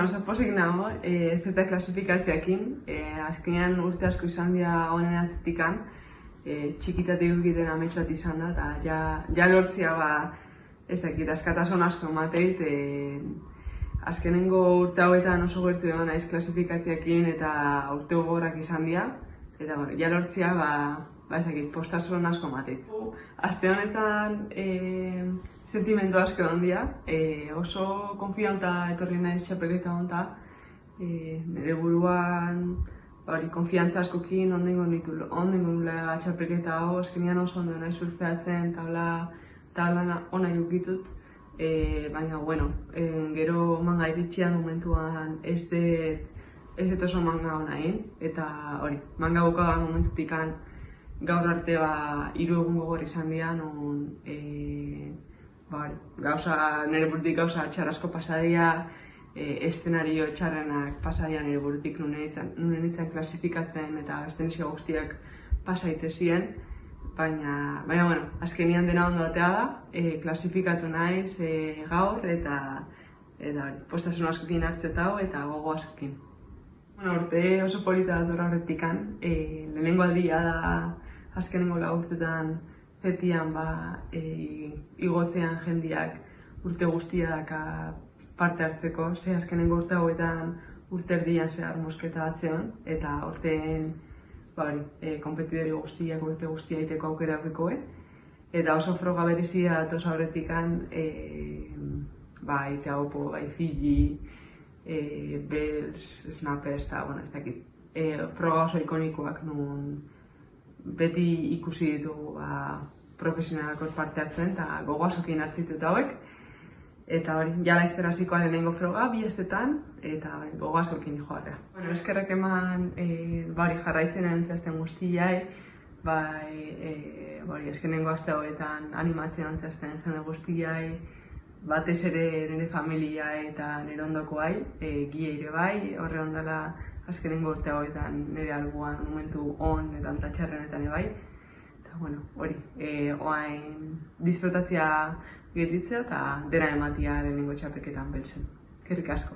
Bueno, oso pozik nago, Z klasifikazioekin, azkenean urte asko izan dira honen atzetikan, txikitatik egiten amets bat izan da, eta ja lortzia ez dakit, askatasun asko emateit, azkenengo urte hauetan oso gertu egon naiz klasifikazioekin eta urte gogorrak izan dira, eta ja lortzia ez dakit, postasun asko emateit. Aste honetan sentimendu asko egon dira, oso konfianta etorri naiz txapelketa honetan, nire buruan konfiantza askokin ondengo nula txapelketa hau, azkenean oso ondo nahi surfeatzen, tabla ona jukitut, baina, gero manga iritsian momentuan ez dut oso manga ona egin, eta manga bukadan momentutik gaur arte 3 egun gogor izan dira, non nire burutik gauza txar asko pasadia, eszenario txarrenak pasadia nire burutik nune nintzen klasifikatzen eta eszenizio guztiak pasaite ziren, baina, azkenian dena ondo datea da, klasifikatu naiz gaur eta postasun askokin hartzetau eta gogo askokin. Urte oso polita dator horretikan, lehenengo aldia da azkenengo 4 urtetan zetian igotzean jendiak urte guztia daka parte hartzeko, ze azkenengo urte hauetan urte erdian zehar mosketa atzean, eta urteen kompetidori guztiak urte guztia egiteko aukera aukikoe. Eta oso froga berezia datoz aurretikan, egitea opo, Fiji, Bells, Snappers, eta ez dakit. Froga oso ikonikoak nun beti ikusi ditugu profesionalakot parte hartzen, eta gogo askokin hartzitut hauek. Eta ja laizter hasikoa lehenengo froga, 2 astetan, eta gogo askokin joatea. Eskerrak eman jarraitzen entzazten guztiai, eskenengo aste hauetan animatzen entzazten jende guztiai, batez ere nire familia eta nire ondokoai, gie ere bai, horre ondala azkenengo urte hauetan nire albuan momentu on eta antatxarrenetan ebai. Eta oain disfrutatzea getitzea eta dena ematia lehenengo txapelketan beltzen. Eskerrik asko.